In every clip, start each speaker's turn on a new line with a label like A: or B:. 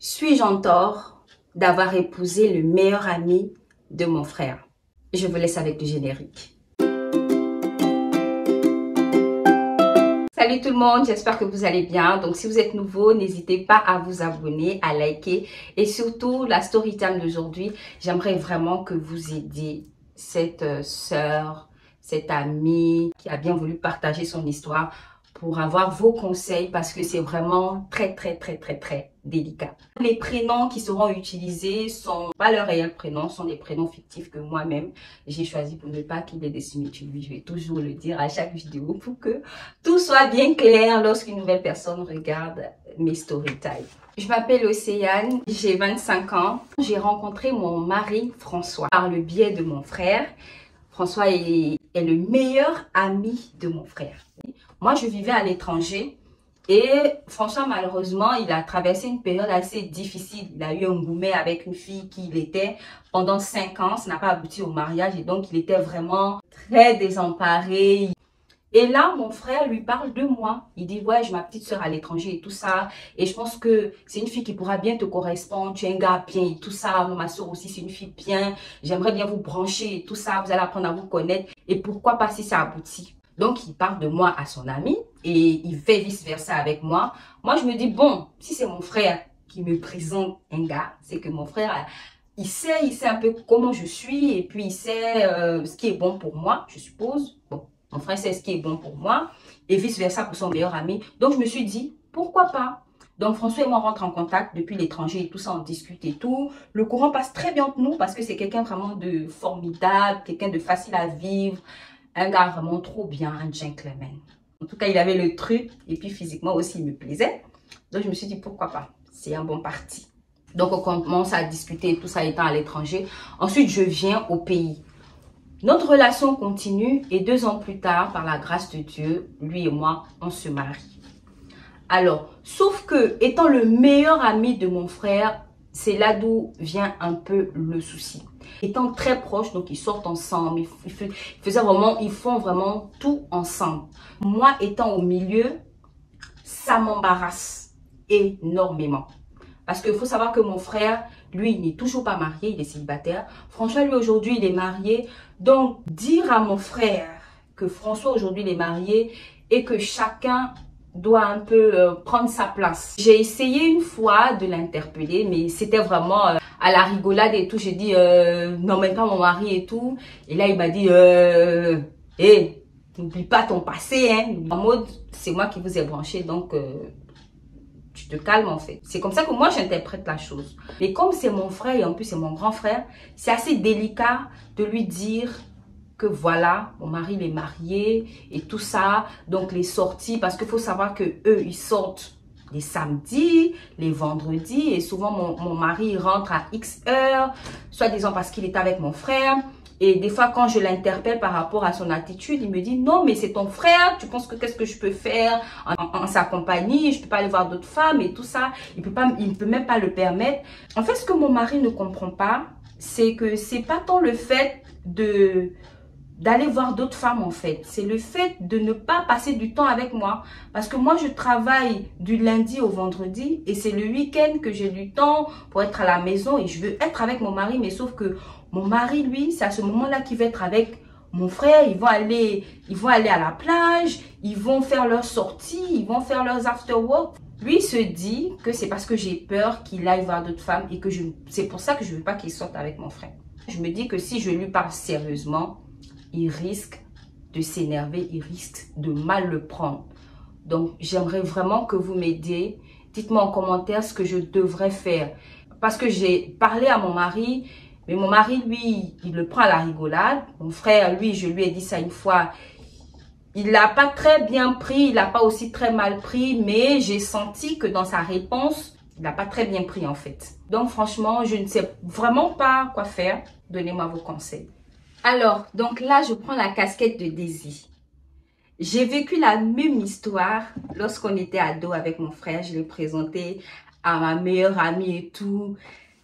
A: Suis-je en tort d'avoir épousé le meilleur ami de mon frère? Je vous laisse avec le générique. Salut tout le monde, j'espère que vous allez bien. Donc si vous êtes nouveau, n'hésitez pas à vous abonner, à liker. Et surtout, la story time d'aujourd'hui, j'aimerais vraiment que vous aidiez cette sœur, cette amie qui a bien voulu partager son histoire pour avoir vos conseils parce que c'est vraiment très délicat. Les prénoms qui seront utilisés sont pas leurs réels prénoms, sont des prénoms fictifs que moi-même j'ai choisi pour ne pas qu'il y ait des similitudes. Je vais toujours le dire à chaque vidéo pour que tout soit bien clair lorsqu'une nouvelle personne regarde mes story time. Je m'appelle Océane, j'ai 25 ans. J'ai rencontré mon mari François par le biais de mon frère. François est le meilleur ami de mon frère. Moi, je vivais à l'étranger et François, malheureusement, il a traversé une période assez difficile. Il a eu un gourmet avec une fille qu'il était pendant 5 ans. Ça n'a pas abouti au mariage et donc il était vraiment très désemparé. Et là, mon frère lui parle de moi. Il dit, ouais, j'ai ma petite soeur à l'étranger et tout ça. Et je pense que c'est une fille qui pourra bien te correspondre. Tu es un gars bien et tout ça. Ma soeur aussi, c'est une fille bien. J'aimerais bien vous brancher et tout ça. Vous allez apprendre à vous connaître. Et pourquoi pas si ça aboutit? Donc, il parle de moi à son ami et il fait vice-versa avec moi. Moi, je me dis, bon, si c'est mon frère qui me présente un gars, c'est que mon frère, il sait un peu comment je suis et puis il sait ce qui est bon pour moi, je suppose. Bon, mon frère sait ce qui est bon pour moi et vice-versa pour son meilleur ami. Donc, je me suis dit, pourquoi pas? Donc, François et moi rentrent en contact depuis l'étranger et tout ça, on discute et tout. Le courant passe très bien entre nous parce que c'est quelqu'un vraiment de formidable, quelqu'un de facile à vivre. Un gars vraiment trop bien, un gentleman. En tout cas, il avait le truc et puis physiquement aussi, il me plaisait. Donc, je me suis dit, pourquoi pas? C'est un bon parti. Donc, on commence à discuter, tout ça étant à l'étranger. Ensuite, je viens au pays. Notre relation continue et 2 ans plus tard, par la grâce de Dieu, lui et moi, on se marie. Alors, sauf que, étant le meilleur ami de mon frère, c'est là d'où vient un peu le souci. Étant très proches, donc ils sortent ensemble, ils font vraiment tout ensemble. Moi, étant au milieu, ça m'embarrasse énormément. Parce qu'il faut savoir que mon frère, lui, il n'est toujours pas marié, il est célibataire. François, lui, aujourd'hui, il est marié. Donc, dire à mon frère que François, aujourd'hui, il est marié et que chacun doit un peu prendre sa place. J'ai essayé une fois de l'interpeller, mais c'était vraiment à la rigolade et tout. J'ai dit, n'emmène pas mon mari et tout. Et là, il m'a dit, hey, n'oublie pas ton passé, hein. En mode, c'est moi qui vous ai branché, donc tu te calmes en fait. C'est comme ça que moi j'interprète la chose. Mais comme c'est mon frère et en plus c'est mon grand frère, c'est assez délicat de lui dire que voilà, mon mari il est marié et tout ça. Donc les sorties, parce qu'il faut savoir que eux ils sortent les samedis, les vendredis et souvent mon mari il rentre à X heures, soit disant parce qu'il est avec mon frère. Et des fois, quand je l'interpelle par rapport à son attitude, il me dit, non, mais c'est ton frère, tu penses que qu'est-ce que je peux faire en sa compagnie, je peux pas aller voir d'autres femmes et tout ça. Il ne peut même pas le permettre. En fait, ce que mon mari ne comprend pas, c'est que c'est pas tant le fait d'aller voir d'autres femmes en fait. C'est le fait de ne pas passer du temps avec moi. Parce que moi, je travaille du lundi au vendredi et c'est le week-end que j'ai du temps pour être à la maison et je veux être avec mon mari. Mais sauf que mon mari, lui, c'est à ce moment-là qu'il veut être avec mon frère. Ils vont aller à la plage, ils vont faire leurs sorties, ils vont faire leurs after-work. Lui se dit que c'est parce que j'ai peur qu'il aille voir d'autres femmes et que c'est pour ça que je ne veux pas qu'il sorte avec mon frère. Je me dis que si je lui parle sérieusement, il risque de s'énerver, il risque de mal le prendre. Donc, j'aimerais vraiment que vous m'aidiez. Dites-moi en commentaire ce que je devrais faire. Parce que j'ai parlé à mon mari, mais mon mari, lui, il le prend à la rigolade. Mon frère, lui, je lui ai dit ça une fois. Il l'a pas très bien pris, il l'a pas aussi très mal pris, mais j'ai senti que dans sa réponse, il n'a pas très bien pris en fait. Donc, franchement, je ne sais vraiment pas quoi faire. Donnez-moi vos conseils. Alors, donc là, je prends la casquette de Daisy. J'ai vécu la même histoire lorsqu'on était ado avec mon frère. Je l'ai présenté à ma meilleure amie et tout.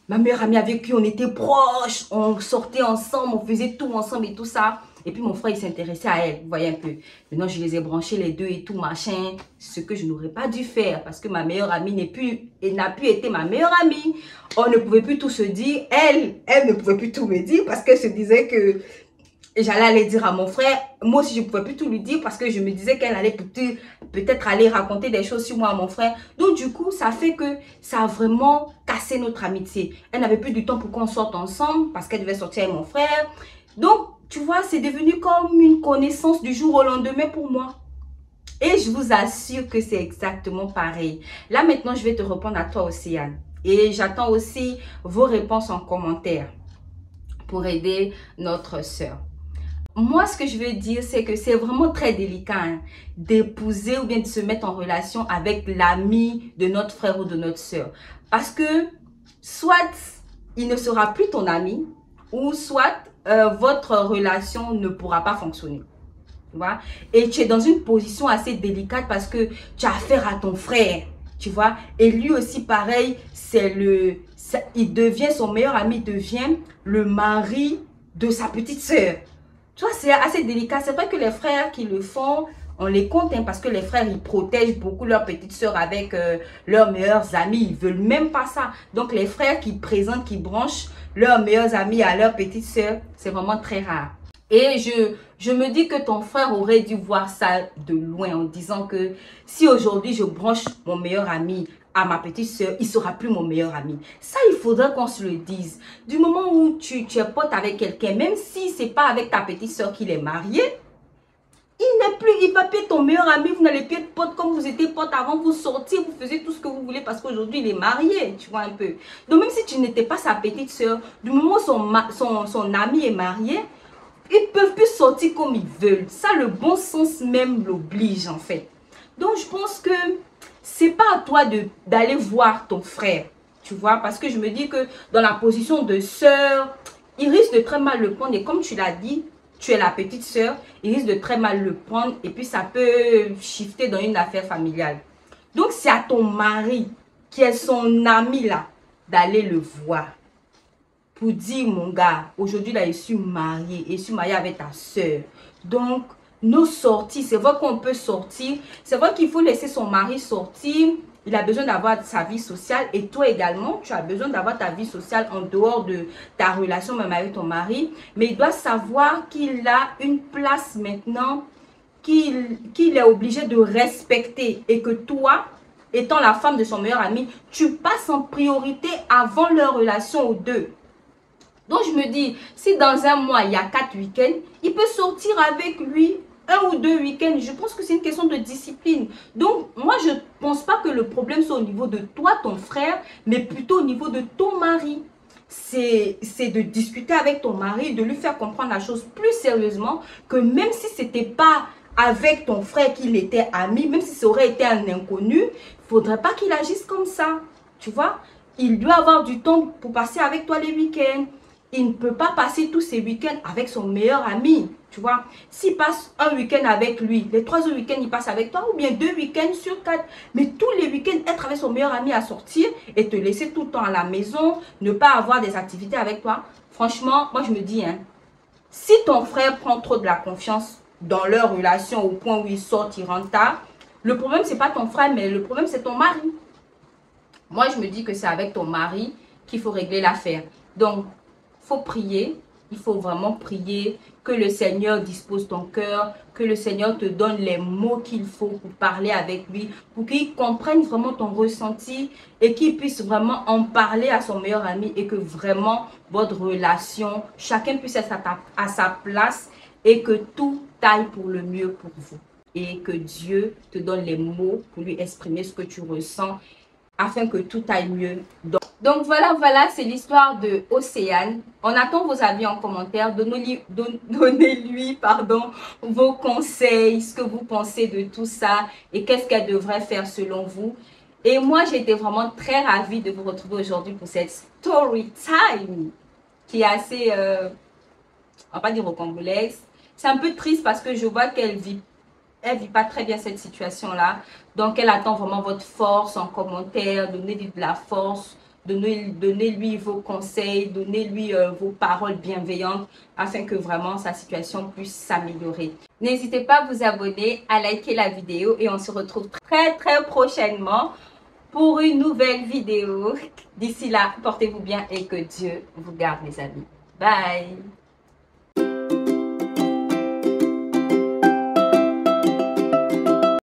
A: Ma meilleure amie avec qui on était proches. On sortait ensemble, on faisait tout ensemble et tout ça. Et puis mon frère, il s'intéressait à elle, vous voyez un peu. Maintenant, je les ai branchés les deux et tout, machin. Ce que je n'aurais pas dû faire parce que ma meilleure amie n'a plus été ma meilleure amie. On ne pouvait plus tout se dire. Elle ne pouvait plus tout me dire parce qu'elle se disait que j'allais aller dire à mon frère. Moi aussi, je ne pouvais plus tout lui dire parce que je me disais qu'elle allait peut-être aller raconter des choses sur moi à mon frère. Donc, du coup, ça fait que ça a vraiment cassé notre amitié. Elle n'avait plus du temps pour qu'on sorte ensemble parce qu'elle devait sortir avec mon frère. Donc, tu vois, c'est devenu comme une connaissance du jour au lendemain pour moi. Et je vous assure que c'est exactement pareil. Là, maintenant, je vais te répondre à toi, Océane. Et j'attends aussi vos réponses en commentaire pour aider notre sœur. Moi, ce que je veux dire, c'est que c'est vraiment très délicat hein, d'épouser ou bien de se mettre en relation avec l'ami de notre frère ou de notre soeur. Parce que soit il ne sera plus ton ami ou soit votre relation ne pourra pas fonctionner. Tu vois? Et tu es dans une position assez délicate parce que tu as affaire à ton frère. Tu vois? Et lui aussi, pareil, il devient son meilleur ami, devient le mari de sa petite sœur. Tu vois, c'est assez délicat. C'est vrai que les frères qui le font, on les compte hein, parce que les frères, ils protègent beaucoup leur petite sœur avec leurs meilleurs amis. Ils veulent même pas ça. Donc, les frères qui présentent, qui branchent leurs meilleurs amis à leur petite sœur, c'est vraiment très rare. Et je me dis que ton frère aurait dû voir ça de loin en disant que si aujourd'hui je branche mon meilleur ami à ma petite soeur, il ne sera plus mon meilleur ami. Ça, il faudra qu'on se le dise. Du moment où tu es pote avec quelqu'un, même si ce n'est pas avec ta petite soeur qu'il est marié, il va plus être ton meilleur ami, vous n'allez plus être pote comme vous étiez pote avant, vous sortiez, vous faisiez tout ce que vous voulez parce qu'aujourd'hui il est marié, tu vois un peu. Donc même si tu n'étais pas sa petite soeur, du moment où son ami est marié, ils ne peuvent plus sortir comme ils veulent. Ça, le bon sens même l'oblige en fait. Donc je pense que c'est pas à toi d'aller voir ton frère, tu vois, parce que je me dis que dans la position de sœur, il risque de très mal le prendre et comme tu l'as dit, tu es la petite sœur, il risque de très mal le prendre et puis ça peut shifter dans une affaire familiale. Donc c'est à ton mari, qui est son ami là, d'aller le voir. Pour dire, mon gars, aujourd'hui là, je suis mariée et je suis mariée avec ta soeur. Donc, nos sorties, c'est vrai qu'on peut sortir. C'est vrai qu'il faut laisser son mari sortir. Il a besoin d'avoir sa vie sociale. Et toi également, tu as besoin d'avoir ta vie sociale en dehors de ta relation même avec ton mari. Mais il doit savoir qu'il a une place maintenant qu'il est obligé de respecter. Et que toi, étant la femme de son meilleur ami, tu passes en priorité avant leur relation aux deux. Donc, je me dis, si dans un mois, il y a 4 week-ends, il peut sortir avec lui 1 ou 2 week-ends. Je pense que c'est une question de discipline. Donc, moi, je ne pense pas que le problème soit au niveau de toi, ton frère, mais plutôt au niveau de ton mari. C'est de discuter avec ton mari, de lui faire comprendre la chose plus sérieusement, que même si ce n'était pas avec ton frère qu'il était ami, même si ça aurait été un inconnu, il ne faudrait pas qu'il agisse comme ça. Tu vois? Il doit avoir du temps pour passer avec toi les week-ends. Il ne peut pas passer tous ses week-ends avec son meilleur ami, tu vois. S'il passe un week-end avec lui, les 3 autres week-ends, il passe avec toi, ou bien 2 week-ends sur 4. Mais tous les week-ends, être avec son meilleur ami à sortir et te laisser tout le temps à la maison, ne pas avoir des activités avec toi. Franchement, moi je me dis, hein, si ton frère prend trop de la confiance dans leur relation au point où ils sortent, ils rentrent tard, le problème, ce n'est pas ton frère, mais le problème, c'est ton mari. Moi, je me dis que c'est avec ton mari qu'il faut régler l'affaire. Donc, faut prier, il faut vraiment prier que le Seigneur dispose ton cœur, que le Seigneur te donne les mots qu'il faut pour parler avec lui, pour qu'il comprenne vraiment ton ressenti et qu'il puisse vraiment en parler à son meilleur ami et que vraiment votre relation, chacun puisse être à sa place et que tout aille pour le mieux pour vous. Et que Dieu te donne les mots pour lui exprimer ce que tu ressens afin que tout aille mieux. Donc voilà, c'est l'histoire de Océane. On attend vos avis en commentaire. Donnez-lui vos conseils, ce que vous pensez de tout ça et qu'est-ce qu'elle devrait faire selon vous. Et moi, j'ai été vraiment très ravie de vous retrouver aujourd'hui pour cette story time qui est assez, on va pas dire rocambolesque. C'est un peu triste parce que je vois qu'elle vit pas très bien cette situation-là. Donc, elle attend vraiment votre force en commentaire. Donnez-lui de la force, donnez-lui vos conseils, donnez-lui vos paroles bienveillantes afin que vraiment sa situation puisse s'améliorer. N'hésitez pas à vous abonner, à liker la vidéo et on se retrouve très prochainement pour une nouvelle vidéo. D'ici là, portez-vous bien et que Dieu vous garde, les amis. Bye!